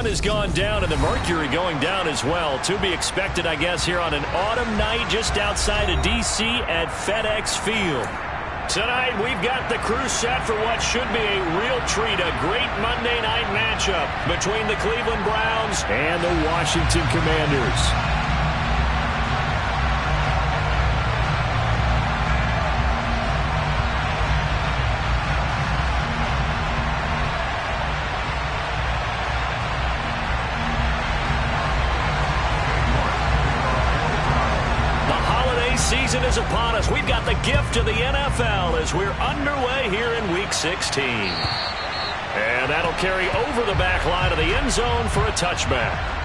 Has gone down and the mercury going down as well. To be expected, I guess, here on an autumn night just outside of D.C. at FedEx Field. Tonight, we've got the crew set for what should be a real treat, a great Monday night matchup between the Cleveland Browns and the Washington Commanders. Season is upon us. We've got the gift of the NFL as we're underway here in Week 16. And that'll carry over the back line of the end zone for a touchback.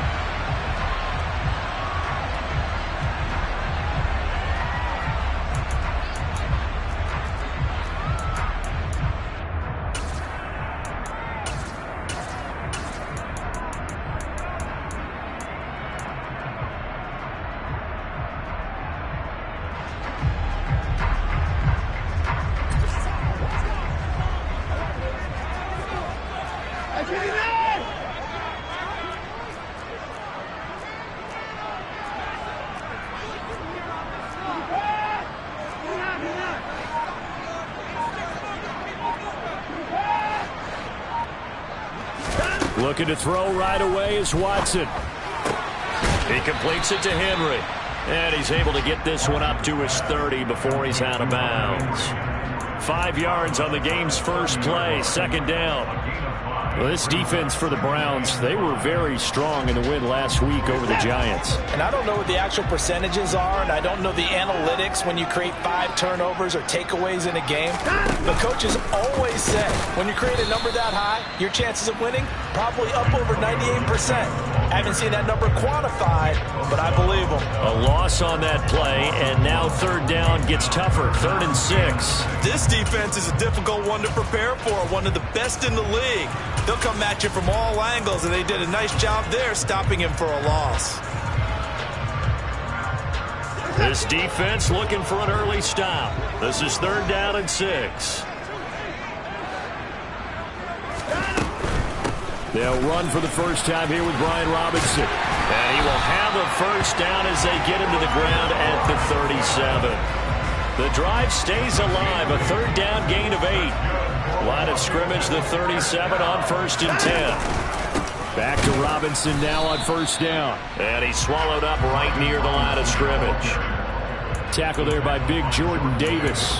Looking to throw right away is Watson. He completes it to Henry. And he's able to get this one up to his 30 before he's out of bounds. 5 yards on the game's first play, second down. Well, this defense for the Browns, they were very strong in the win last week over the Giants. And I don't know what the actual percentages are, and I don't know the analytics when you create 5 turnovers or takeaways in a game. But coaches always say when you create a number that high, your chances of winning probably up over 98%. I haven't seen that number quantified, but I believe them. A loss on that play, and now third down gets tougher, 3rd and 6. This defense is a difficult one to prepare for, one of the best in the league. They'll come at you from all angles, and they did a nice job there stopping him for a loss. This defense looking for an early stop. This is 3rd down and 6. They'll run for the first time here with Brian Robinson. And he will have a first down as they get him to the ground at the 37. The drive stays alive, a 3rd down gain of 8. Line of scrimmage, the 37 on 1st and 10. Back to Robinson now on 1st down. And he's swallowed up right near the line of scrimmage. Tackle there by big Jordan Davis.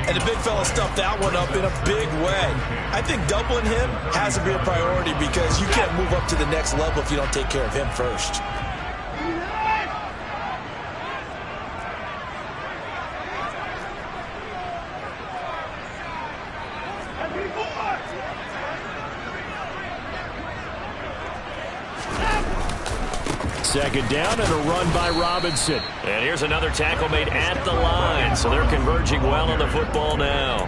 And the big fella stuffed that one up in a big way. I think doubling him has to be a priority because you can't move up to the next level if you don't take care of him first. Second down and a run by Robinson. And here's another tackle made at the line, so they're converging well on the football now.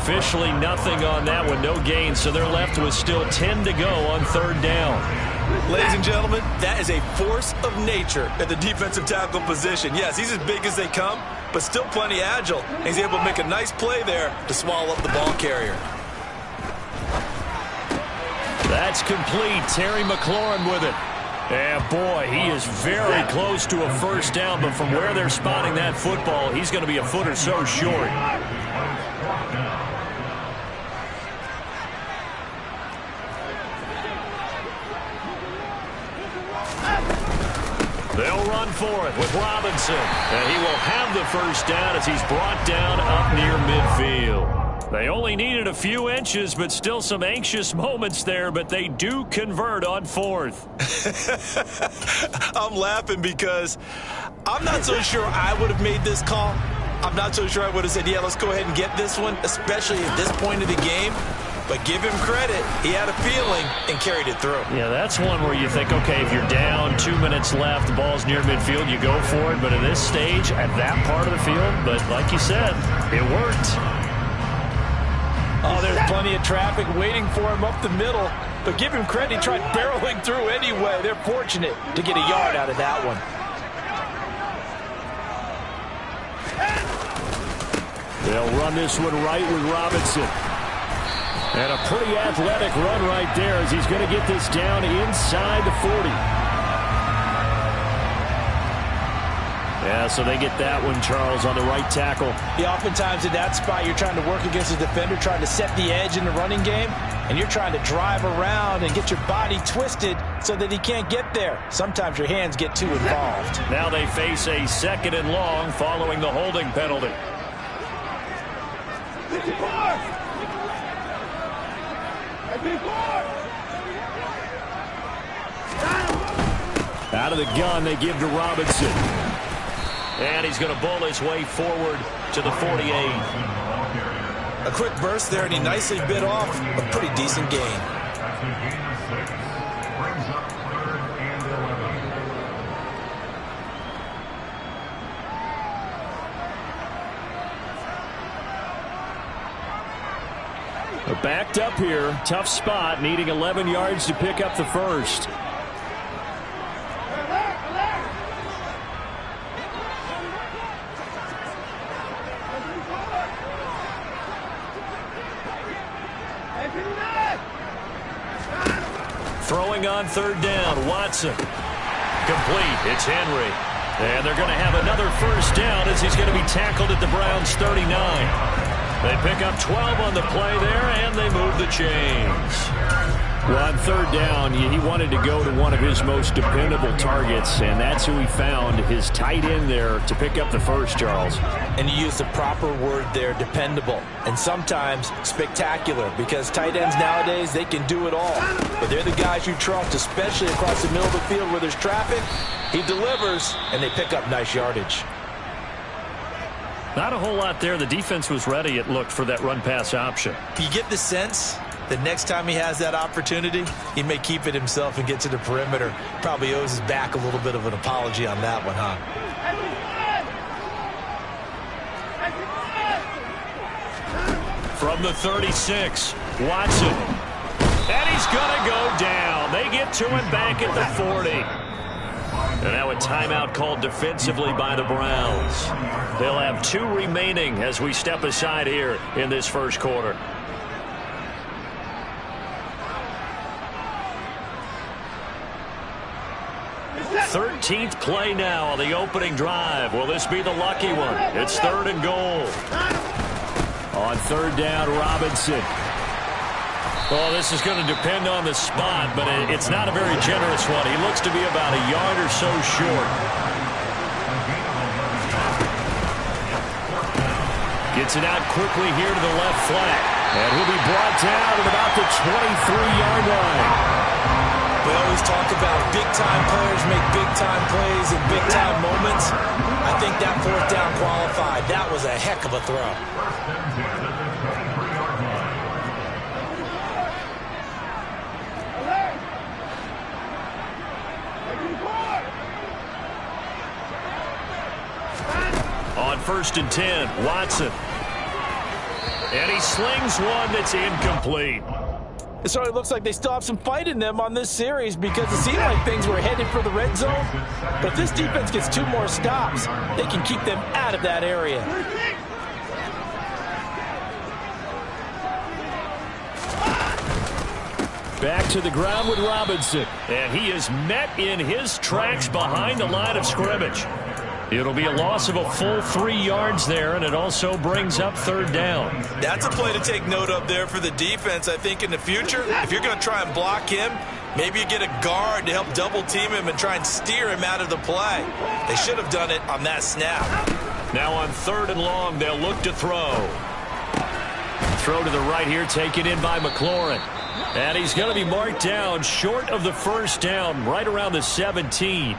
Officially nothing on that one, no gain, so they're left with still 10 to go on 3rd down. Ladies and gentlemen, that is a force of nature at the defensive tackle position. Yes, he's as big as they come, but still plenty agile. He's able to make a nice play there to swallow up the ball carrier. That's complete. Terry McLaurin with it. And boy, he is very close to a first down, but from where they're spotting that football, he's going to be a foot or so short. They'll run for it with Robinson, and he will have the first down as he's brought down up near midfield. They only needed a few inches, but still some anxious moments there, but they do convert on 4th. I'm laughing because I'm not so sure I would have made this call. I'm not so sure I would have said, yeah, let's go ahead and get this one, especially at this point of the game. But give him credit. He had a feeling and carried it through. Yeah, that's one where you think, okay, if you're down, 2 minutes left, the ball's near midfield, you go for it. But at this stage, at that part of the field, but like you said, it worked. Oh, there's plenty of traffic waiting for him up the middle. But give him credit, he tried barreling through anyway. They're fortunate to get a yard out of that one. They'll run this one right with Robinson. And a pretty athletic run right there as he's going to get this down inside the 40. Yeah, so they get that one, Charles, on the right tackle. Yeah, oftentimes in that spot, you're trying to work against the defender, trying to set the edge in the running game, and you're trying to drive around and get your body twisted so that he can't get there. Sometimes your hands get too involved. Now they face a 2nd and long following the holding penalty. Out of the gun, they give to Robinson. And he's going to bull his way forward to the 48. A quick burst there, and he nicely bit off a pretty decent gain. They're backed up here. Tough spot, needing 11 yards to pick up the first. Throwing on 3rd down, Watson. Complete, it's Henry. And they're going to have another first down as he's going to be tackled at the Browns' 39. They pick up 12 on the play there, and they move the chains. Well, on 3rd down, he wanted to go to one of his most dependable targets, and that's who he found, his tight end there, to pick up the first, Charles. And you use the proper word there, dependable, and sometimes spectacular, because tight ends nowadays, they can do it all. But they're the guys you trust, especially across the middle of the field where there's traffic. He delivers, and they pick up nice yardage. Not a whole lot there. The defense was ready, it looked, for that run-pass option. You get the sense that next time he has that opportunity, he may keep it himself and get to the perimeter. Probably owes his back a little bit of an apology on that one, huh? From the 36, Watson. And he's going to go down. They get to him back at the 40. And now a timeout called defensively by the Browns. They'll have 2 remaining as we step aside here in this first quarter. Thirteenth play now on the opening drive. Will this be the lucky one? It's 3rd and goal. On 3rd down, Robinson. Well, this is going to depend on the spot, but it's not a very generous one. He looks to be about a yard or so short. Gets it out quickly here to the left flat. And he'll be brought down at about the 23-yard line. We always talk about big-time players make big-time plays in big-time moments. I think that 4th down qualified. That was a heck of a throw. On 1st and 10, Watson. And he slings one that's incomplete. It certainly looks like they still have some fight in them on this series because it seemed like things were headed for the red zone. But if this defense gets 2 more stops, they can keep them out of that area. Back to the ground with Robinson. And he is met in his tracks behind the line of scrimmage. It'll be a loss of a full 3 yards there, and it also brings up 3rd down. That's a play to take note of there for the defense. I think in the future, if you're going to try and block him, maybe you get a guard to help double-team him and try and steer him out of the play. They should have done it on that snap. Now on 3rd and long, they'll look to throw. Throw to the right here, taken in by McLaurin. And he's going to be marked down short of the first down, right around the 17.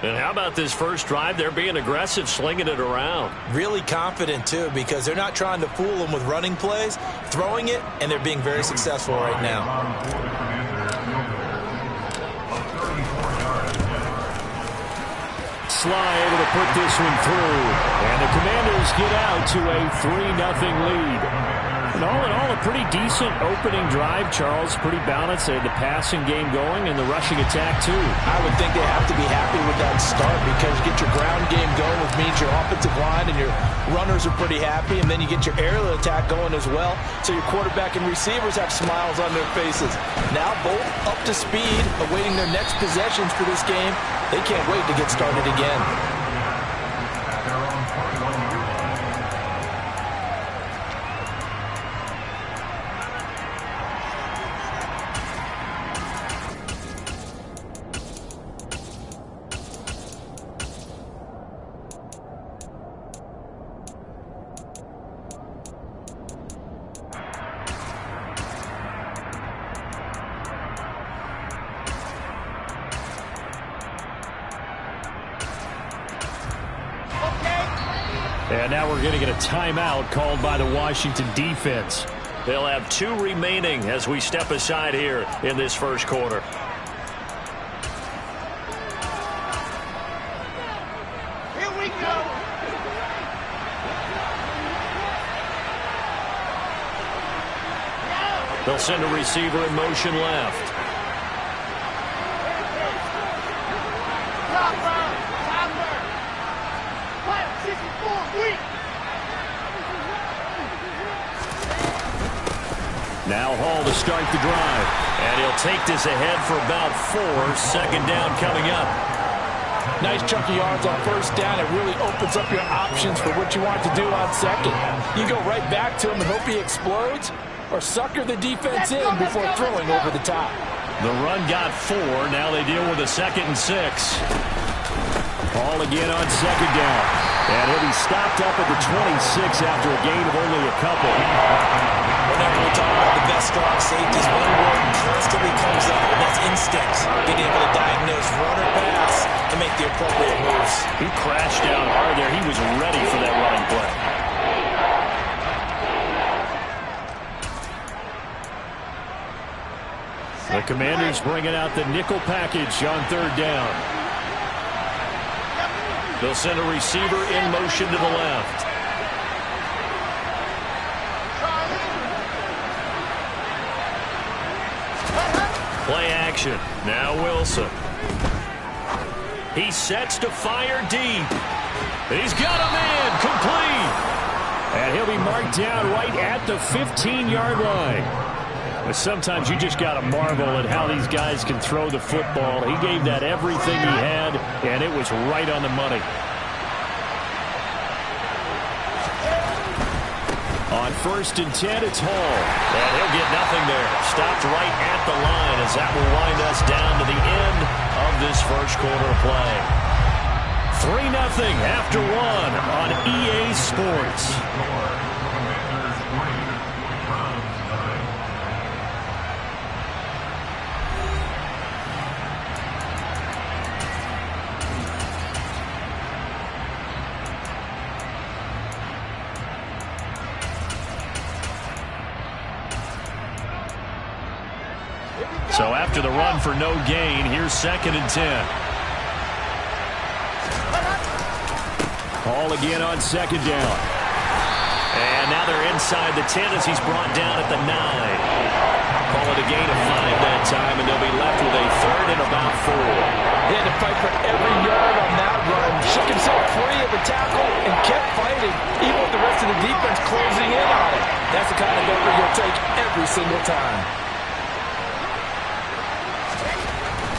And how about this first drive? They're being aggressive, slinging it around. Really confident, too, because they're not trying to fool them with running plays, throwing it, and they're being very successful right now. Sly able to put this one through. And the Commanders get out to a 3-0 lead. And all in all, a pretty decent opening drive, Charles. Pretty balanced. They had the passing game going and the rushing attack, too. I would think they have to be happy with that start because you get your ground game going, which means your offensive line and your runners are pretty happy, and then you get your aerial attack going as well, so your quarterback and receivers have smiles on their faces. Now both up to speed, awaiting their next possessions for this game. They can't wait to get started again. And now we're going to get a timeout called by the Washington defense. They'll have 2 remaining as we step aside here in this first quarter. Here we go. They'll send a receiver in motion left. Now Hall to start the drive. And he'll take this ahead for about 4. Second down coming up. Nice chunk of yards on first down. It really opens up your options for what you want to do on second. You go right back to him and hope he explodes, or sucker the defense in before throwing over the top. The run got 4. Now they deal with a 2nd and 6. Hall again on second down. And he'll be stopped up at the 26 after a gain of only a couple. Whenever we talk about the best strong safeties, one word constantly comes up, and that's instincts. Being able to diagnose run or pass and make the appropriate moves. He crashed down hard there. He was ready for that running play. The Commanders bringing out the nickel package on third down. They'll send a receiver in motion to the left. Play action. Now Wilson. He sets to fire deep. He's got him in. Complete. And he'll be marked down right at the 15-yard line. But sometimes you just got to marvel at how these guys can throw the football. He gave that everything he had, and it was right on the money. On 1st and 10, it's Hall. And he'll get nothing there. Stopped right at the line as that will wind us down to the end of this first quarter of play. 3-0 after 1 on EA Sports. So after the run for no gain, here's 2nd and 10. Hall again on second down. And now they're inside the 10 as he's brought down at the 9. Call it a gain of 5 that time, and they'll be left with a 3rd and about 4. He had to fight for every yard on that run. Shook himself free of the tackle and kept fighting, even with the rest of the defense closing in on it. That's the kind of effort you'll take every single time.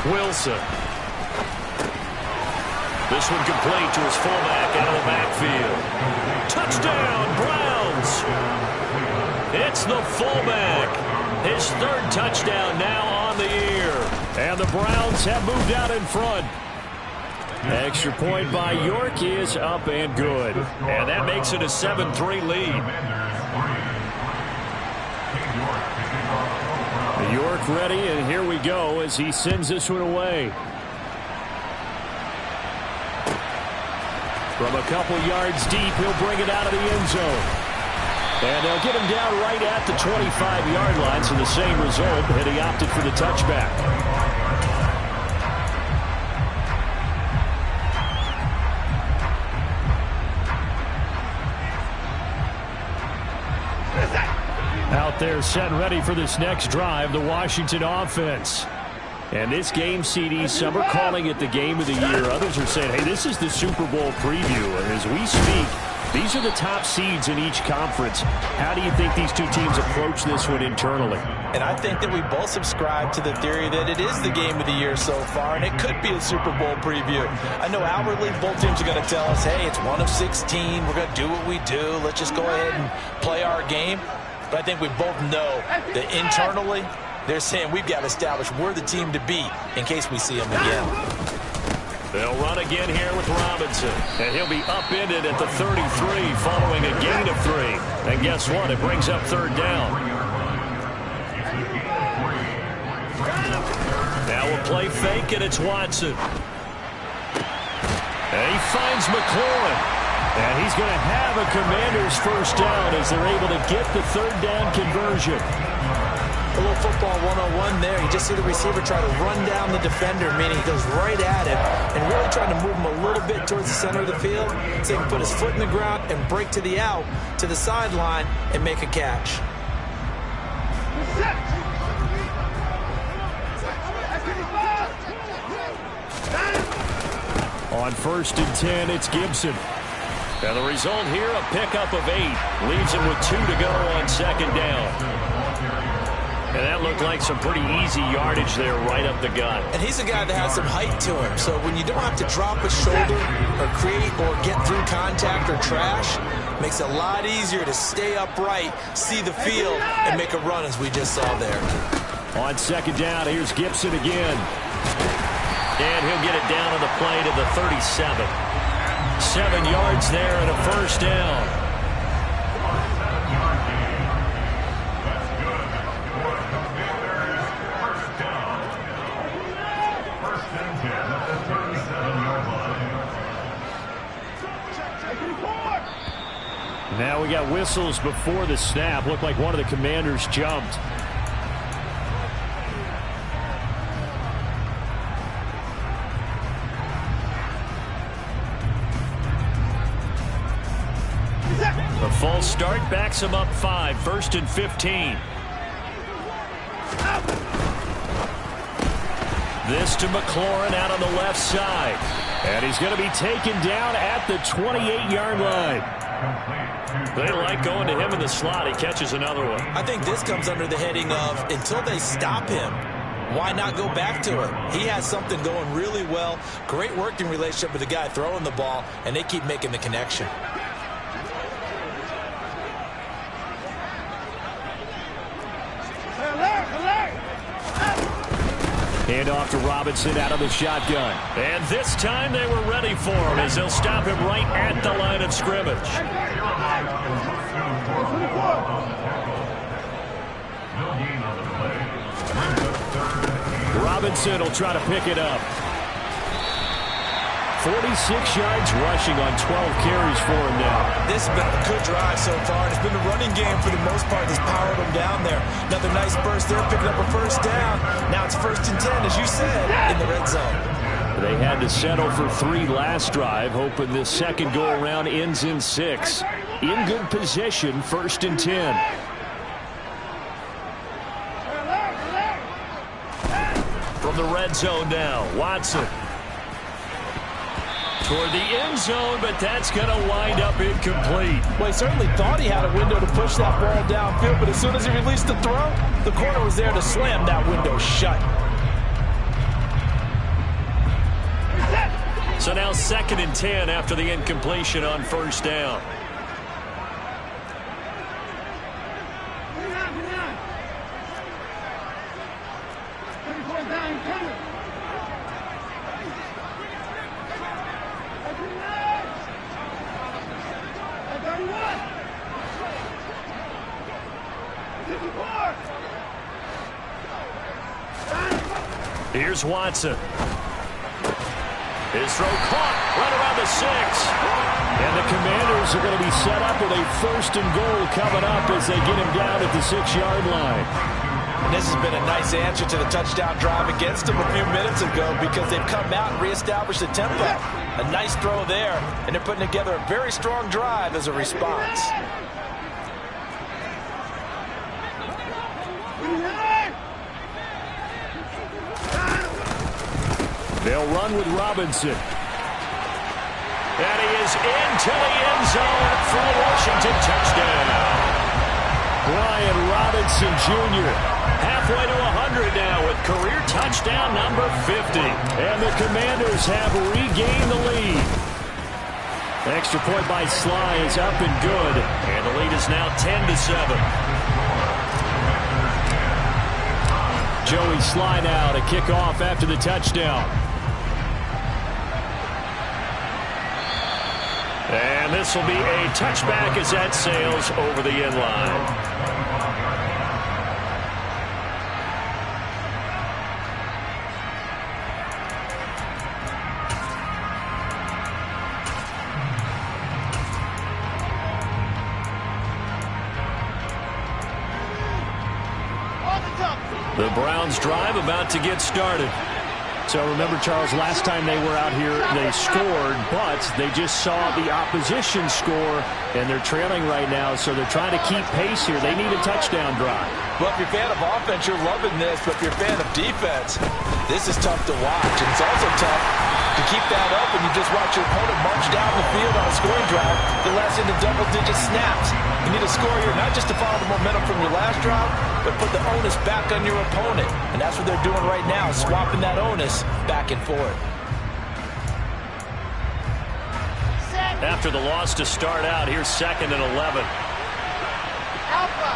Wilson. This one complete to his fullback out of the backfield. Touchdown, Browns. It's the fullback. His 3rd touchdown now on the year. And the Browns have moved out in front. Extra point by York is up and good. And that makes it a 7-3 lead. York ready, and here we go as he sends this one away. From a couple yards deep, he'll bring it out of the end zone. And they'll get him down right at the 25-yard line, so the same result, and he opted for the touchback. out there set and ready for this next drive, the Washington offense. And this game, CD, some are calling it the game of the year. Others are saying, hey, this is the Super Bowl preview. And as we speak, these are the top seeds in each conference. How do you think these two teams approach this one internally? And I think that we both subscribe to the theory that it is the game of the year so far, and it could be a Super Bowl preview. I know outwardly both teams are going to tell us, hey, it's 1 of 16. We're going to do what we do. Let's just go ahead and play our game. But I think we both know that internally, they're saying we've got to establish we're the team to beat in case we see them again. They'll run again here with Robinson. And he'll be upended at the 33 following a gain of 3. And guess what? It brings up third down. Now we'll play fake, and it's Watson. And he finds McLaurin. And he's going to have a Commanders first down as they're able to get the third down conversion. A little football 101 there. You just see the receiver try to run down the defender, meaning he goes right at him and really trying to move him a little bit towards the center of the field so he can put his foot in the ground and break to the out, to the sideline, and make a catch. On 1st and 10, it's Gibson. And the result here, a pickup of 8. Leaves him with 2 to go on 2nd down. And that looked like some pretty easy yardage there right up the gut. And he's a guy that has some height to him. So when you don't have to drop a shoulder or create or get through contact or trash, makes it a lot easier to stay upright, see the field, and make a run as we just saw there. On 2nd down, here's Gibson again. And he'll get it down on the play to the 37. 7 yards there and a first down. Now we got whistles before the snap. Looked like one of the Commanders jumped. A false start backs him up 5. 1st and 15. This to McLaurin out on the left side. And he's going to be taken down at the 28-yard line. They like going to him in the slot. He catches another one. I think this comes under the heading of until they stop him, why not go back to it? He has something going really well. Great working relationship with the guy throwing the ball, and they keep making the connection. Hand off to Robinson out of the shotgun. And this time they were ready for him as they'll stop him right at the line of scrimmage. Robinson will try to pick it up. 46 yards rushing on 12 carries for him now. This has been a good drive so far. It's been the running game for the most part that's powered him down there. Another nice burst there, picking up a first down. Now it's 1st and 10, as you said, in the red zone. They had to settle for 3 last drive, hoping this second go-around ends in 6. In good position, 1st and 10. From the red zone now, Watson. Toward the end zone, but that's going to wind up incomplete. Well, he certainly thought he had a window to push that ball downfield, but as soon as he released the throw, the corner was there to slam that window shut. So now 2nd and 10 after the incompletion on 1st down. Here's Watson. His throw caught right around the 6. And the Commanders are going to be set up with a 1st and goal coming up as they get him down at the 6-yard line. And this has been a nice answer to the touchdown drive against them a few minutes ago because they've come out and reestablished the tempo. A nice throw there, and they're putting together a very strong drive as a response. They'll run with Robinson. And he is into the end zone for a Washington touchdown. Brian Robinson Jr. halfway to 100 now with career touchdown number 50. And the Commanders have regained the lead. Extra point by Sly is up and good. And the lead is now 10-7. Joey Sly now to kick off after the touchdown. And this will be a touchback as that sails over the end line. The Browns drive about to get started. So remember, Charles, last time they were out here, they scored, but they just saw the opposition score, and they're trailing right now, so they're trying to keep pace here. They need a touchdown drive. Well, if you're a fan of offense, you're loving this, but if you're a fan of defense, this is tough to watch. And it's also tough to keep that up and you just watch your opponent march down the field on a scoring drive that lasts into double-digit snaps. You need a score here not just to follow the momentum from your last drive, but put the onus back on your opponent. And that's what they're doing right now, swapping that onus back and forth. After the loss to start out, here's 2nd and 11. Alpha.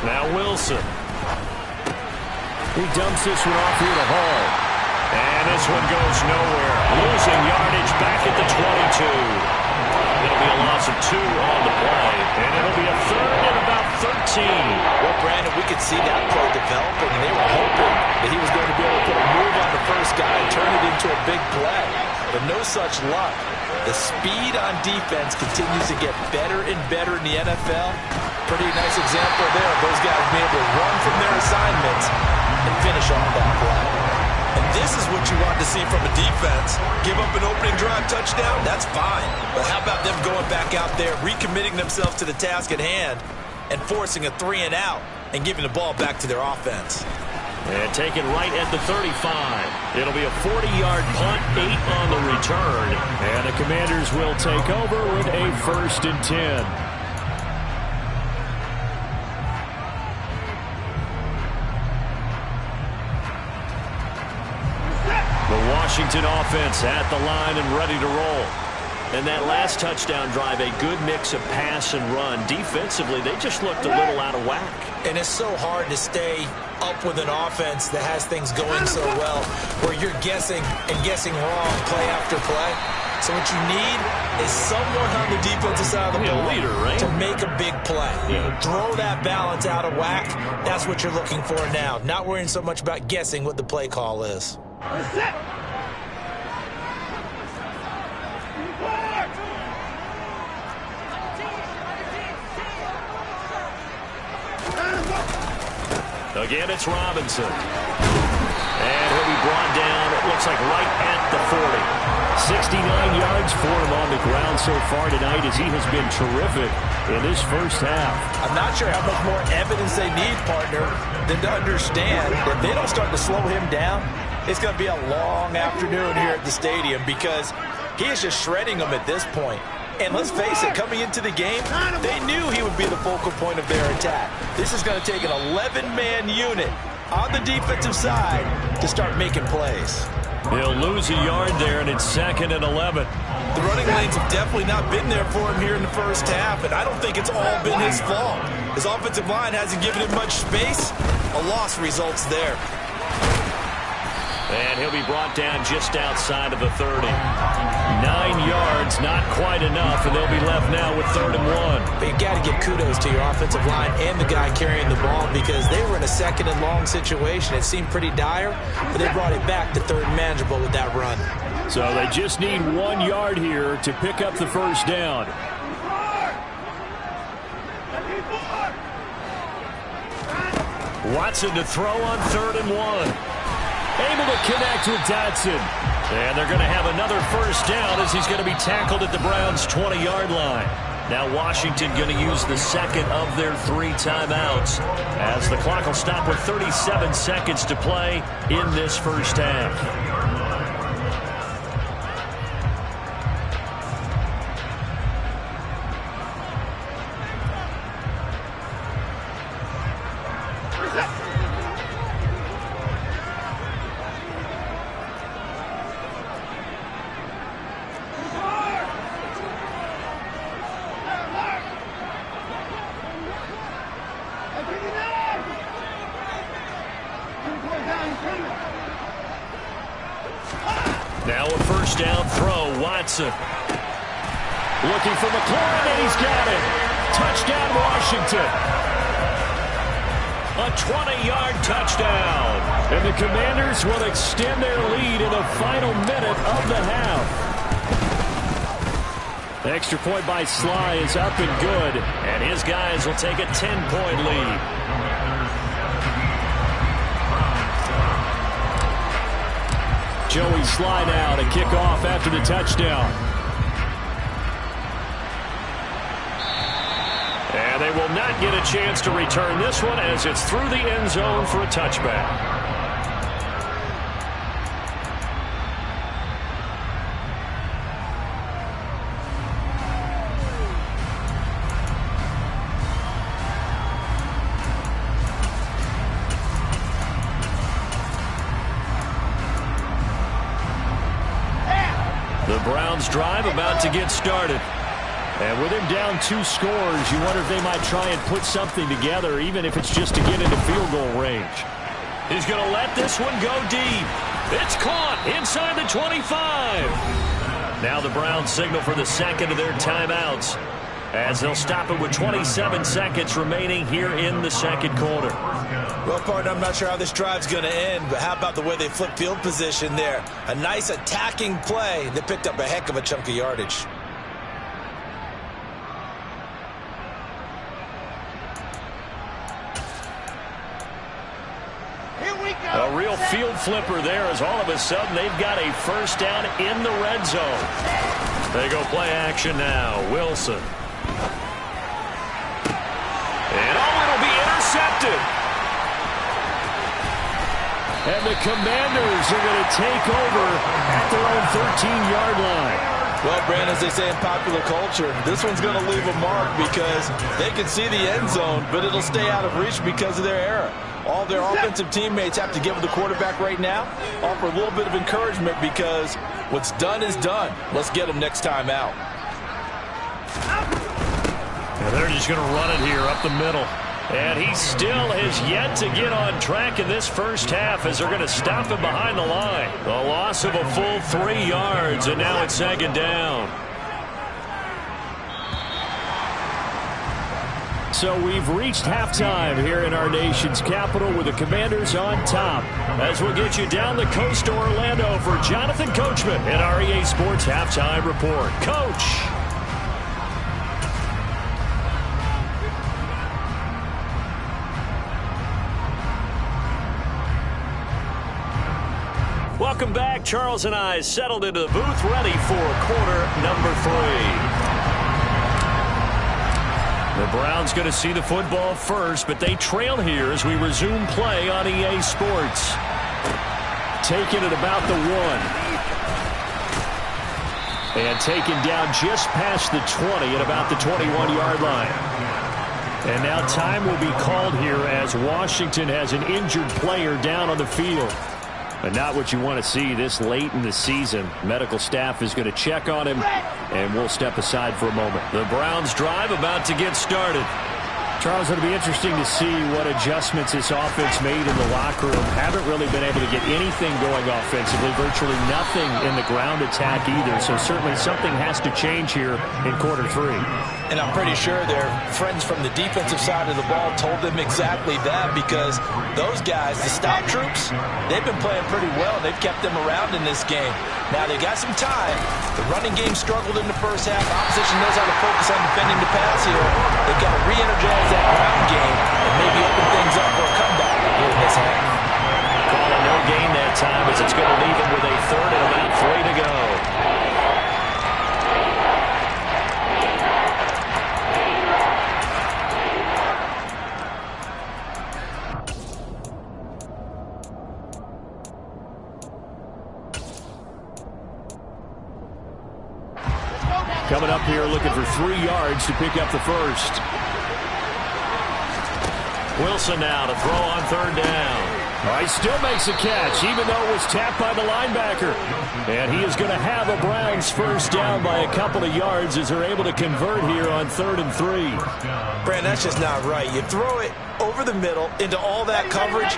Now Wilson. He dumps this one off here to Hall. And this one goes nowhere. Losing yardage back at the 22. It'll be a loss of 2 on the play. And it'll be a 3rd and about 13. Well, Brandon, we could see that play developing, and they were hoping that he was going to be able to put a move on the first guy and turn it into a big play. But no such luck. The speed on defense continues to get better and better in the NFL. Pretty nice example there of those guys being able to run from their assignments and finish off that play. And this is what you want to see from a defense. Give up an opening drive touchdown, that's fine. But how about them going back out there, recommitting themselves to the task at hand, and forcing a 3-and-out and giving the ball back to their offense. And taken right at the 35. It'll be a 40-yard punt, 8 on the return. And the Commanders will take over with a 1st and 10. The Washington offense at the line and ready to roll. And that last touchdown drive, a good mix of pass and run. Defensively, they just looked a little out of whack. And it's so hard to stay up with an offense that has things going so well, where you're guessing and guessing wrong play after play. So what you need is someone on the defensive side of the ball leader, right? to make a big play. Yeah. Throw that balance out of whack. That's what you're looking for now. Not worrying so much about guessing what the play call is. Again, it's Robinson. And he'll be brought down, it looks like right at the 40. 69 yards for him on the ground so far tonight as he has been terrific in this first half. I'm not sure how much more evidence they need, partner, than to understand that if they don't start to slow him down, it's going to be a long afternoon here at the stadium because he is just shredding them at this point. And let's face it, coming into the game, they knew he would be the focal point of their attack. This is going to take an 11-man unit on the defensive side to start making plays. He'll lose a yard there, and it's 2nd and 11. The running lanes have definitely not been there for him here in the first half, and I don't think it's all been his fault. His offensive line hasn't given him much space. A loss results there. And he'll be brought down just outside of the 30. 9 yards, not quite enough, and they'll be left now with 3rd and 1. But you got to give kudos to your offensive line and the guy carrying the ball because they were in a 2nd and long situation. It seemed pretty dire, but they brought it back to 3rd and manageable with that run. So they just need 1 yard here to pick up the first down. Watson to throw on 3rd and 1. Able to connect with Dotson. And they're going to have another first down as he's going to be tackled at the Browns' 20-yard line. Now Washington going to use the second of their 3 timeouts as the clock will stop with 37 seconds to play in this first half. Now a first down throw. Watson looking for McLaurin, and he's got it. Touchdown, Washington. A 20-yard touchdown. And the Commanders will extend their lead in the final minute of the half. The extra point by Sly is up and good. And his guys will take a 10-point lead. Joey Sly now to kick off after the touchdown. And they will not get a chance to return this one as it's through the end zone for a touchback. The Browns drive about to get started. And with him down 2 scores, you wonder if they might try and put something together, even if it's just to get into field goal range. He's going to let this one go deep. It's caught inside the 25. Now the Browns signal for the second of their timeouts as they'll stop it with 27 seconds remaining here in the second quarter. Well, partner, I'm not sure how this drive's going to end, but how about the way they flip field position there? A nice attacking play that picked up a heck of a chunk of yardage. A real field flipper there as all of a sudden they've got a first down in the red zone. They go play action now. Wilson. And it'll be intercepted. And the Commanders are going to take over at their own 13-yard line. Well, Brandon, as they say in popular culture, this one's going to leave a mark because they can see the end zone, but it'll stay out of reach because of their error. All their offensive teammates have to give the quarterback right now, offer a little bit of encouragement because what's done is done. Let's get them next time out. And they're just going to run it here up the middle. And he still has yet to get on track in this first half as they're going to stop him behind the line. The loss of a full 3 yards, and now it's second down. So we've reached halftime here in our nation's capital with the Commanders on top. As we'll get you down the coast to Orlando for Jonathan Coachman in our EA Sports Halftime Report. Coach. Welcome back. Charles and I settled into the booth ready for quarter number 3. The Browns going to see the football first, but they trail here as we resume play on EA Sports. Taken at about the 1. And taken down just past the 20 at about the 21-yard line. And now time will be called here as Washington has an injured player down on the field. But not what you want to see this late in the season. Medical staff is going to check on him, and we'll step aside for a moment. The Browns drive about to get started. Charles, it'll be interesting to see what adjustments this offense made in the locker room. Haven't really been able to get anything going offensively. Virtually nothing in the ground attack either. So certainly something has to change here in quarter 3. And I'm pretty sure their friends from the defensive side of the ball told them exactly that, because those guys, the stop troops, they've been playing pretty well. They've kept them around in this game. Now they got some time. The running game struggled in the first half. Opposition knows how to focus on defending the pass here. They've got to re-energize that ground game and maybe open things up for a comeback here in this half. Calling no gain that time as it's going to leave them with a third and about 3 to go. Coming up here looking for 3 yards to pick up the first. Wilson now to throw on 3rd down. He still makes a catch, even though it was tapped by the linebacker. And he is going to have a Browns first down by a couple of yards as they're able to convert here on 3rd and 3. Brand, that's just not right. You throw it over the middle into all that coverage,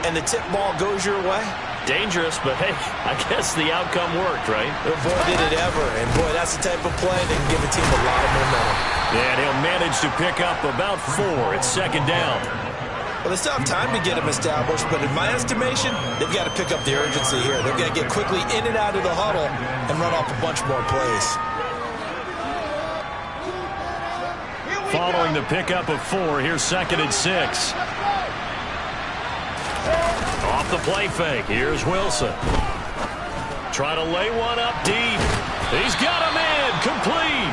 and the tip ball goes your way. Dangerous, but hey, I guess the outcome worked, right? Oh, boy, did it ever. And boy, that's the type of play that can give a team a lot of momentum. And he'll manage to pick up about 4. It's 2nd down. Well, they still have time to get him established, but in my estimation, they've got to pick up the urgency here. They've got to get quickly in and out of the huddle and run off a bunch more plays. Following the pickup of 4, here's 2nd and 6. Off the play fake, here's Wilson. Trying to lay one up deep. He's got him in, complete.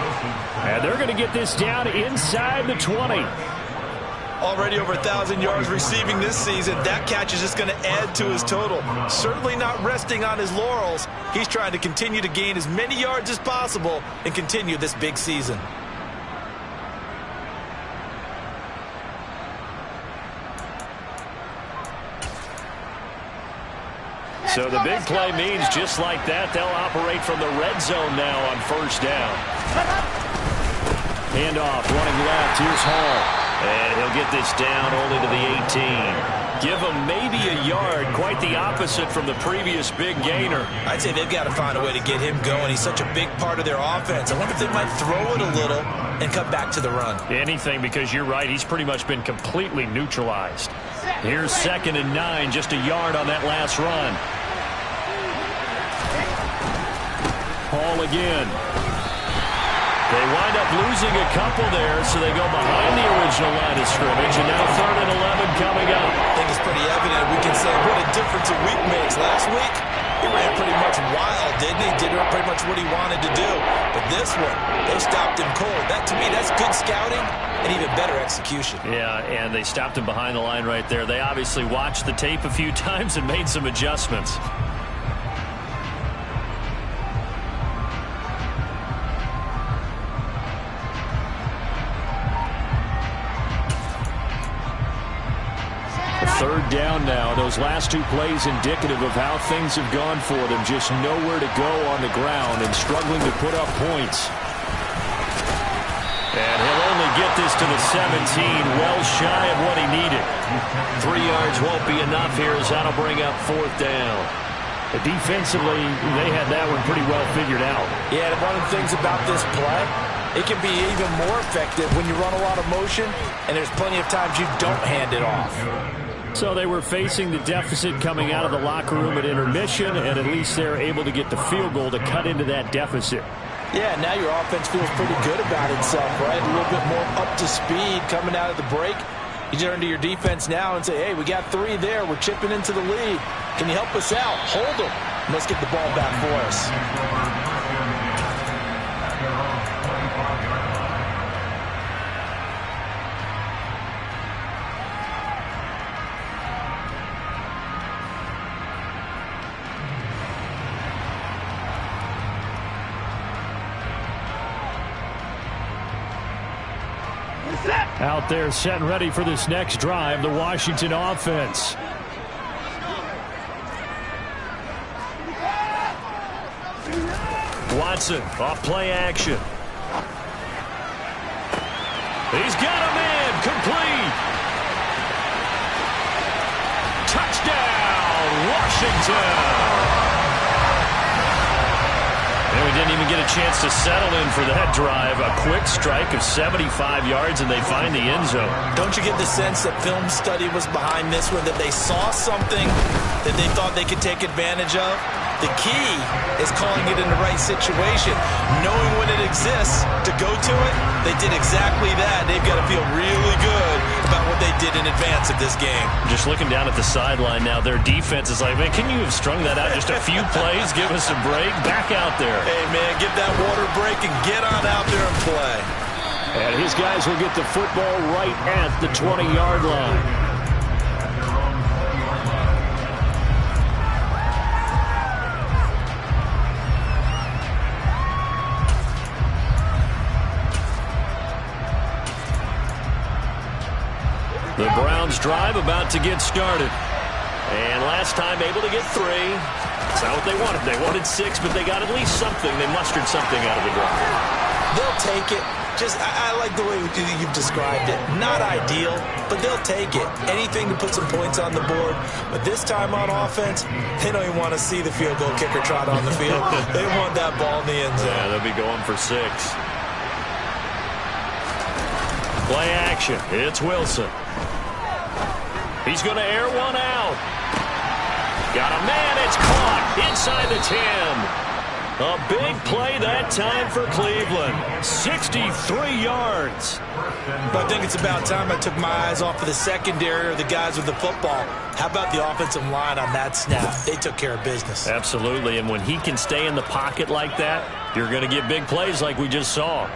And they're going to get this down inside the 20. Already over 1,000 yards receiving this season. That catch is just going to add to his total. Certainly not resting on his laurels. He's trying to continue to gain as many yards as possible and continue this big season. So the big play means just like that, they'll operate from the red zone now on 1st down. Handoff, running left, here's Hall. And he'll get this down only to the 18. Give him maybe a yard, quite the opposite from the previous big gainer. I'd say they've got to find a way to get him going. He's such a big part of their offense. I wonder if they might throw it a little and come back to the run. Anything, because you're right, he's pretty much been completely neutralized. Here's 2nd and 9, just a yard on that last run. Hall again. They wind up losing a couple there, so they go behind the original line of scrimmage, and now 3rd and 11 coming up. I think it's pretty evident. We can say what a difference a week makes. Last week, he ran pretty much wild, didn't he? Did pretty much what he wanted to do. But this one, they stopped him cold. That, to me, that's good scouting and even better execution. Yeah, and they stopped him behind the line right there. They obviously watched the tape a few times and made some adjustments. Third down now. Those last 2 plays indicative of how things have gone for them. Just nowhere to go on the ground and struggling to put up points. And he'll only get this to the 17, well shy of what he needed. 3 yards won't be enough here as that'll bring up 4th down. Defensively, they had that one pretty well figured out. Yeah, and one of the things about this play, it can be even more effective when you run a lot of motion, and there's plenty of times you don't hand it off. So they were facing the deficit coming out of the locker room at intermission, and at least they're able to get the field goal to cut into that deficit. Yeah, now your offense feels pretty good about itself, right? A little bit more up to speed coming out of the break. You turn to your defense now and say, hey, we got 3 there. We're chipping into the lead. Can you help us out? Hold them. Let's get the ball back for us. Out there set and ready for this next drive, the Washington offense. Watson off play action. He's got him in, complete. Touchdown, Washington. And we didn't even get a chance to settle in for that drive. A quick strike of 75 yards, and they find the end zone. Don't you get the sense that film study was behind this one, that they saw something that they thought they could take advantage of? The key is calling it in the right situation. Knowing when it exists to go to it, they did exactly that. They've got to feel really good about what they did in advance of this game. Just looking down at the sideline now, their defense is like, man, can you have strung that out just a few plays? Give us a break. Back out there. Hey, man, give that water break and get on out there and play. And his guys will get the football right at the 20-yard line. The Browns drive about to get started. And last time able to get 3. That's not what they wanted. They wanted 6, but they got at least something. They mustered something out of the drive. They'll take it. I like the way you've described it. Not ideal, but they'll take it. Anything to put some points on the board. But this time on offense, they don't even want to see the field goal kicker trot on the field. They want that ball in the end zone. Yeah, they'll be going for 6. Play action. It's Wilson. He's going to air one out. Got a man. It's caught inside the 10. A big play that time for Cleveland. 63 yards. But I think it's about time I took my eyes off of the secondary or the guys with the football. How about the offensive line on that snap? They took care of business. Absolutely, and when he can stay in the pocket like that, you're going to get big plays like we just saw.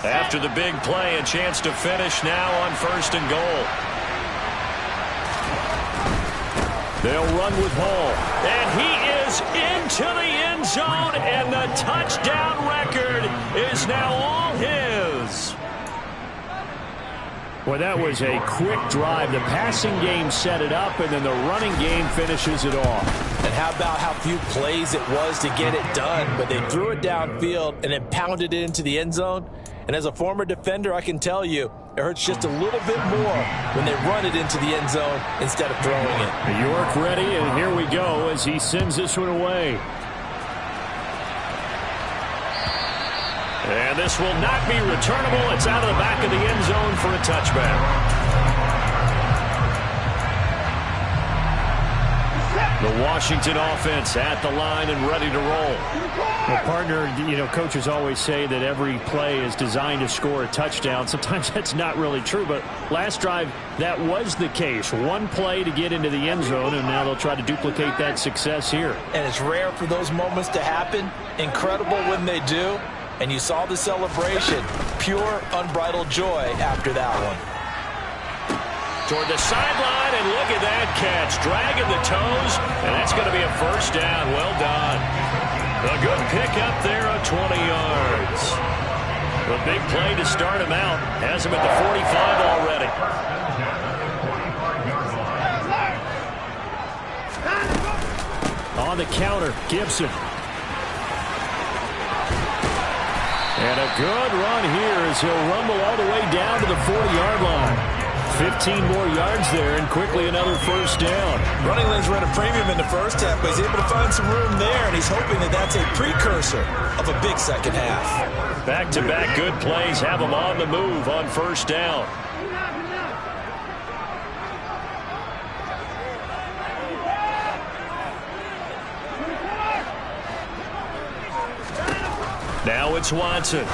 After the big play, a chance to finish now on 1st and goal. They'll run with Hall. And he is into the end zone, and the touchdown record is now all his. Well, that was a quick drive. The passing game set it up, and then the running game finishes it off. And how about how few plays it was to get it done, but they threw it downfield and then pounded it into the end zone. And as a former defender, I can tell you, it hurts just a little bit more when they run it into the end zone instead of throwing it. York ready, and here we go as he sends this one away. And this will not be returnable. It's out of the back of the end zone for a touchback. The Washington offense at the line and ready to roll. Well, partner, coaches always say that every play is designed to score a touchdown. Sometimes that's not really true, but last drive, that was the case. One play to get into the end zone, and now they'll try to duplicate that success here. And it's rare for those moments to happen. Incredible when they do. And you saw the celebration. Pure, unbridled joy after that one. Toward the sideline, and look at that catch. Dragging the toes, and that's going to be a first down. Well done. A good pickup there of 20 yards. A big play to start him out. Has him at the 45 already. On the counter, Gibson. And a good run here as he'll rumble all the way down to the 40-yard line. 15 more yards there, and quickly another first down. Running lanes were at a premium in the first half, but he's able to find some room there, and he's hoping that that's a precursor of a big second half. Back-to-back good plays have him on the move on first down. Now it's Watson.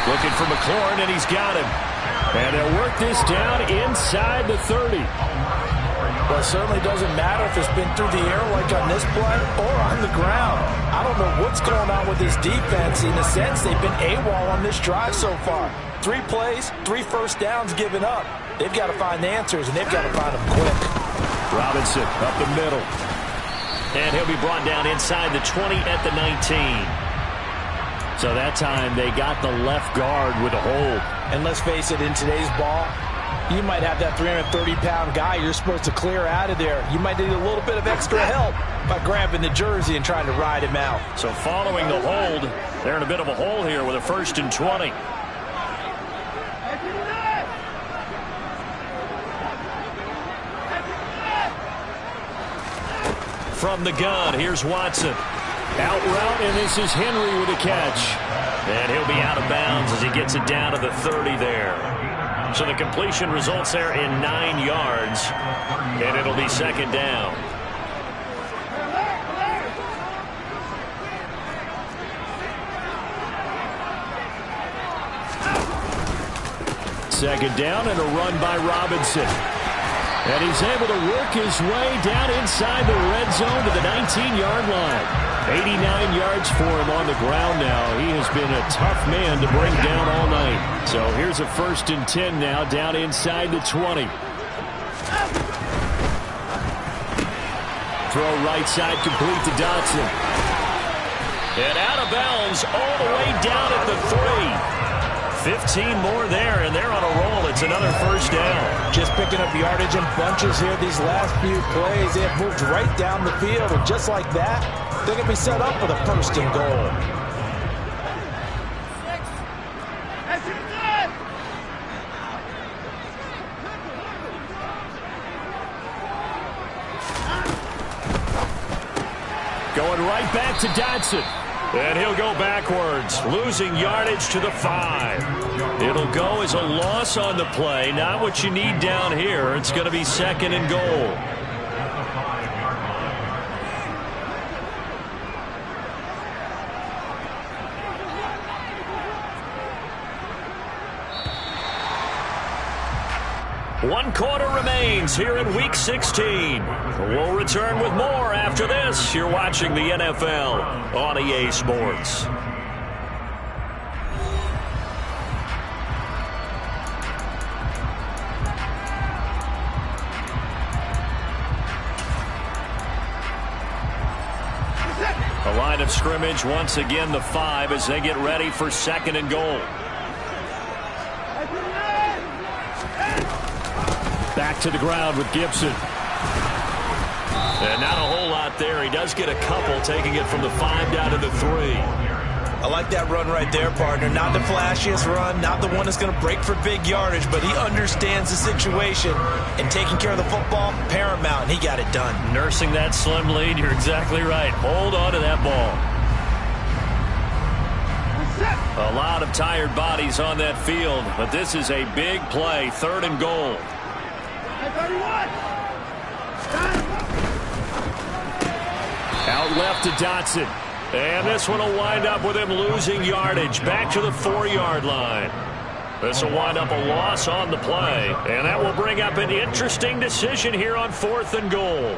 Looking for McLaurin, and he's got him. And they'll work this down inside the 30. Well, it certainly doesn't matter if it's been through the air like on this play or on the ground. I don't know what's going on with this defense. In a sense, they've been AWOL on this drive so far. 3 plays, 3 first downs given up. They've got to find answers, and they've got to find them quick. Robinson up the middle. And he'll be brought down inside the 20 at the 19. So that time they got the left guard with a hold. And let's face it, in today's ball, you might have that 330-pound guy you're supposed to clear out of there. You might need a little bit of extra help by grabbing the jersey and trying to ride him out. So following the hold, they're in a bit of a hole here with a 1st and 20. From the gun, here's Watson. Out route, and this is Henry with a catch. And he'll be out of bounds as he gets it down to the 30 there. So the completion results there in 9 yards, and it'll be second down. Second down and a run by Robinson. And he's able to work his way down inside the red zone to the 19-yard line. 89 yards for him on the ground now. He has been a tough man to bring down all night. So here's a 1st and 10 now down inside the 20. throw right side complete to Dotson. And out of bounds all the way down at the 3. 15 more there, and they're on a roll. It's another first down. Just picking up yardage in bunches here these last few plays. They have moved right down the field, and just like that, they're going to be set up for the first and goal. Going right back to Dotson. And he'll go backwards, losing yardage to the 5. It'll go as a loss on the play. Not what you need down here. It's going to be second and goal. One quarter remains here in Week 16. We'll return with more after this. You're watching the NFL on EA Sports. A line of scrimmage, once again the 5 as they get ready for second and goal. Back to the ground with Gibson. And not a whole lot there. He does get a couple, taking it from the 5 down to the 3. I like that run right there, partner. Not the flashiest run, not the one that's going to break for big yardage, but he understands the situation, and taking care of the football, paramount, and he got it done. Nursing that slim lead, you're exactly right. Hold on to that ball. A lot of tired bodies on that field, but this is a big play, third and goal. Out left to Dotson. And this one will wind up with him losing yardage back to the 4-yard line. This will wind up a loss on the play. And that will bring up an interesting decision here on 4th and goal.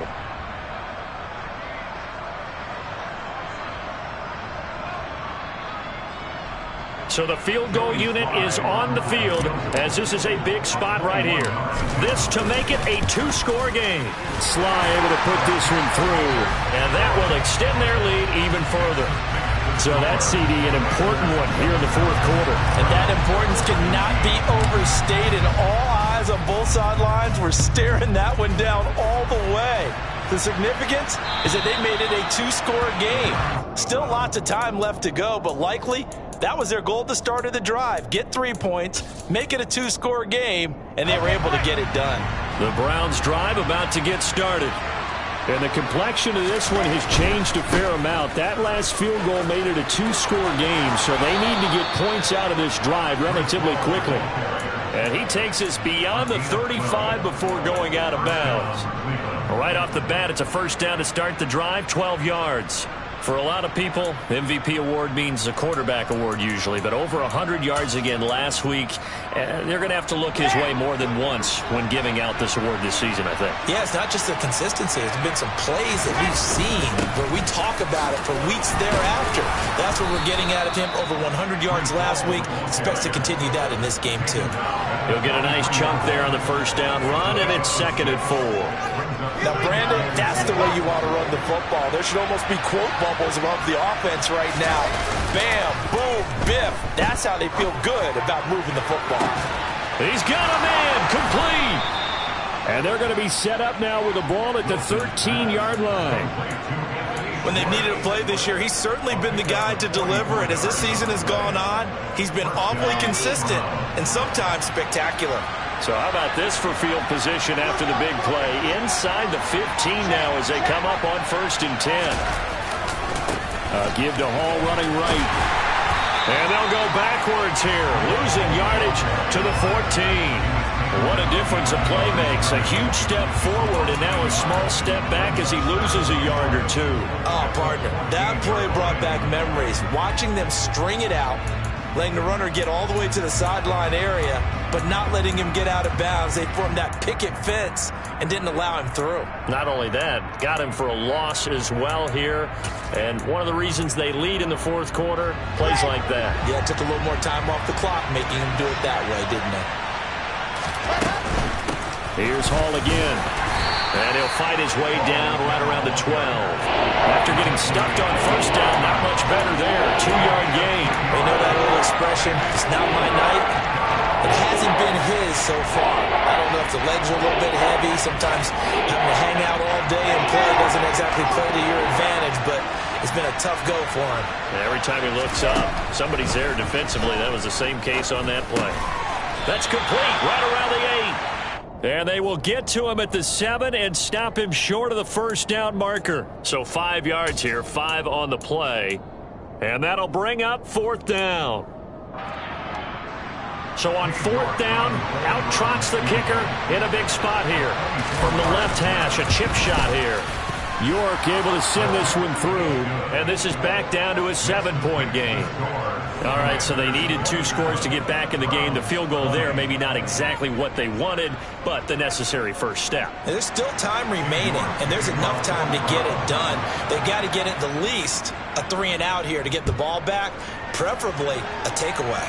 So the field goal unit is on the field as this is a big spot right here. This to make it a 2-score game. Sly able to put this one through, and that will extend their lead even further. So that CD, an important one here in the 4th quarter. And that importance cannot be overstated. All eyes on both sidelines were staring that one down all the way. The significance is that they made it a 2-score game. Still lots of time left to go, but likely that was their goal at the start of the drive. Get 3 points, make it a 2-score game, and they were able to get it done. The Browns' drive about to get started. And the complexion of this one has changed a fair amount. That last field goal made it a 2-score game, so they need to get points out of this drive relatively quickly. And he takes us beyond the 35 before going out of bounds. Right off the bat, it's a first down to start the drive, 12 yards. For a lot of people, MVP award means a quarterback award usually, but over 100 yards again last week. They're going to have to look his way more than once when giving out this award this season, I think. Yeah, it's not just the consistency. There's been some plays that we've seen where we talk about it for weeks thereafter. That's what we're getting out of him. Over 100 yards last week. Expects to continue that in this game, too. He'll get a nice chunk there on the first down run, and it's 2nd and 4. Now, Brandon, that's the way you want to run the football. There should almost be quote bubbles above the offense right now. Bam, boom, biff. That's how they feel good about moving the football. He's got a man, complete. And they're going to be set up now with the ball at the 13-yard line. When they've needed a play this year, he's certainly been the guy to deliver it. As this season has gone on, he's been awfully consistent and sometimes spectacular. So how about this for field position after the big play? Inside the 15 now as they come up on 1st and 10. Give to Hall running right. And they'll go backwards here, losing yardage to the 14. What a difference a play makes. A huge step forward and now a small step back as he loses a yard or 2. Oh, partner, that play brought back memories. Watching them string it out, letting the runner get all the way to the sideline area, but not letting him get out of bounds. They formed that picket fence and didn't allow him through. Not only that, got him for a loss as well here. And one of the reasons they lead in the 4th quarter, plays like that. Yeah, it took a little more time off the clock, making him do it that way, didn't it? Here's Hall again. And he'll fight his way down right around the 12. After getting stuffed on first down, not much better there. 2-yard gain. We know that little expression, it's not my night. It hasn't been his so far. I don't know if the legs are a little bit heavy. Sometimes having to hang out all day and play doesn't exactly play to your advantage, but it's been a tough go for him. Every time he looks up, somebody's there defensively. That was the same case on that play. That's complete right around the 8. And they will get to him at the 7 and stop him short of the first down marker. So 5 yards here, 5 on the play. And that'll bring up 4th down. So on 4th down, out trots the kicker in a big spot here. From the left hash, a chip shot here. York able to send this one through. And this is back down to a 7-point game. All right, so they needed 2 scores to get back in the game. The field goal there, maybe not exactly what they wanted, but the necessary first step. There's still time remaining, and there's enough time to get it done. They've got to get at the least a 3 and out here to get the ball back, preferably a takeaway.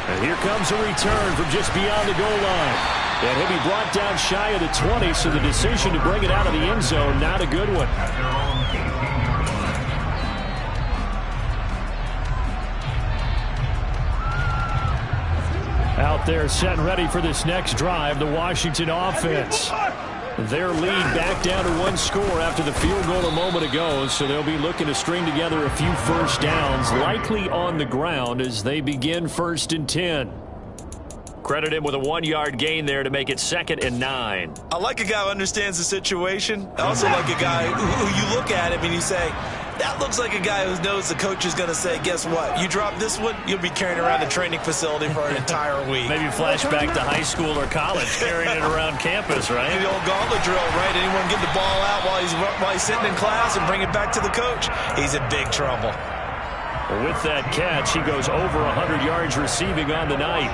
And here comes a return from just beyond the goal line. And he'll be brought down shy of the 20, so the decision to bring it out of the end zone, not a good one. Out there set and ready for this next drive, the Washington offense. Their lead back down to 1 score after the field goal a moment ago, so they'll be looking to string together a few first downs, likely on the ground as they begin 1st and 10. Credit him with a 1-yard gain there to make it 2nd and 9. I like a guy who understands the situation. I also like a guy who you look at him and you say, that looks like a guy who knows the coach is going to say, guess what? You drop this one, you'll be carrying around the training facility for an entire week. Maybe flashback to high school or college, carrying it around campus, right? The old gauntlet drill, right? Anyone get the ball out while he's sitting in class and bring it back to the coach? He's in big trouble. With that catch, he goes over 100 yards receiving on the night.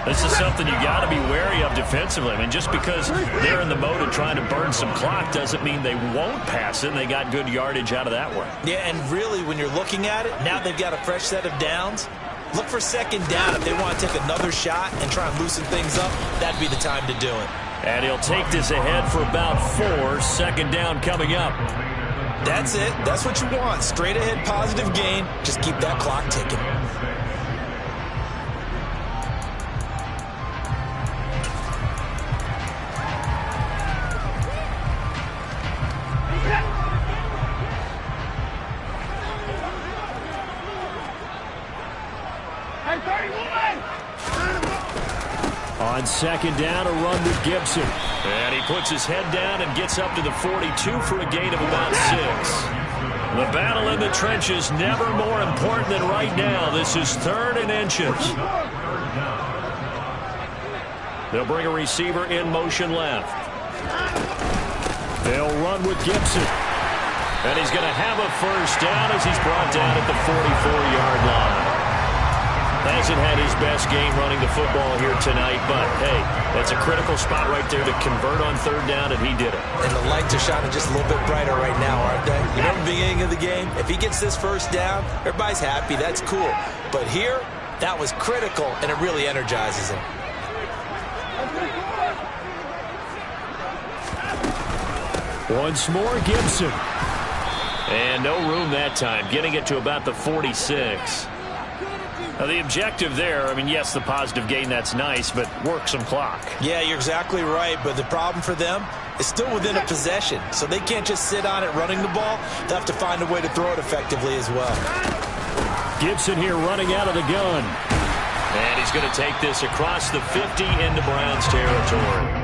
This is something you got to be wary of defensively. I mean, just because they're in the mode of trying to burn some clock doesn't mean they won't pass it, and they got good yardage out of that one. Yeah, and really, when you're looking at it, now they've got a fresh set of downs. Look for 2nd down. If they want to take another shot and try and loosen things up, that'd be the time to do it. And he'll take this ahead for about 4. 2nd down coming up. That's it. That's what you want. Straight ahead positive gain. Just keep that clock ticking. On 2nd down, a run with Gibson. And he puts his head down and gets up to the 42 for a gain of about 6. The battle in the trenches never more important than right now. This is 3rd and inches. They'll bring a receiver in motion left. They'll run with Gibson. And he's going to have a first down as he's brought down at the 44-yard line. Hasn't had his best game running the football here tonight, but, hey, that's a critical spot right there to convert on 3rd down, and he did it. And the lights are shining just a little bit brighter right now, aren't they? You remember the beginning of the game? If he gets this first down, everybody's happy. That's cool. But here, that was critical, and it really energizes him. Once more, Gibson. And no room that time, getting it to about the 46. Now, the objective there, I mean, yes, the positive gain, that's nice, but work some clock. Yeah, you're exactly right, but the problem for them is still within a possession, so they can't just sit on it running the ball. They'll have to find a way to throw it effectively as well. Gibson here running out of the gun. And he's going to take this across the 50 into Browns territory.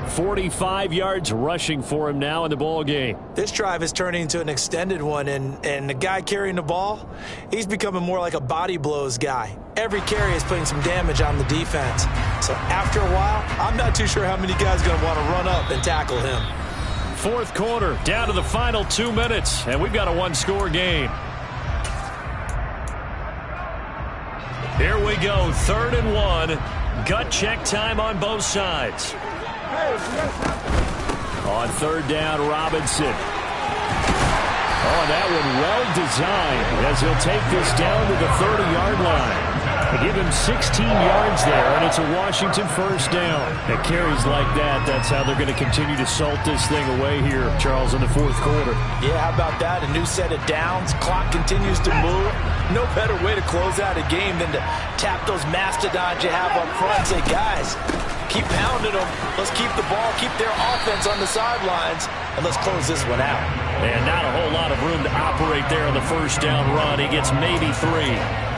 45 yards rushing for him now in the ball game. This drive is turning into an extended one, and the guy carrying the ball, he's becoming more like a body blows guy. Every carry is putting some damage on the defense. So after a while, I'm not too sure how many guys are going to want to run up and tackle him. 4th quarter, down to the final 2 minutes, and we've got a 1-score game. Here we go, 3rd and 1. Gut check time on both sides. On 3rd down, Robinson. Oh, that one well designed as he'll take this down to the 30-yard line. They give him 16 yards there, and it's a Washington first down. At carries like that, that's how they're going to continue to salt this thing away here, Charles, in the fourth quarter. Yeah, how about that? A new set of downs. Clock continues to move. No better way to close out a game than to tap those mastodons you have up front and say, guys, keep pounding them. Let's keep the ball, keep their offense on the sidelines, and let's close this one out. And not a whole lot of room to operate there on the first down run. He gets maybe 3.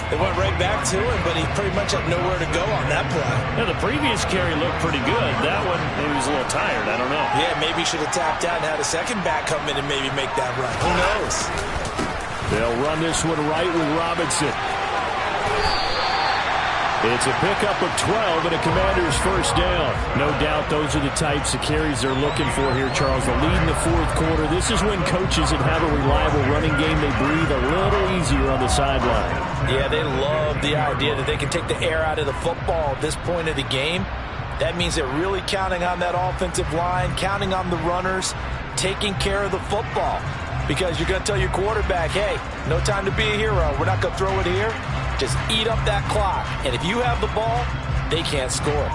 They went right back to him, but he pretty much had nowhere to go on that play. Yeah, the previous carry looked pretty good. That one, maybe he was a little tired. I don't know. Yeah, maybe he should have tapped out and had a second back come in and maybe make that run. Who knows? They'll run this one right with Robinson. It's a pickup of 12 and a Commander's first down. No doubt those are the types of carries they're looking for here, Charles. The lead in the fourth quarter. This is when coaches that have a reliable running game, they breathe a little easier on the sideline. Yeah, they love the idea that they can take the air out of the football at this point of the game. That means they're really counting on that offensive line, counting on the runners, taking care of the football. Because you're going to tell your quarterback, hey, no time to be a hero. We're not going to throw it here. Just eat up that clock. And if you have the ball, they can't score.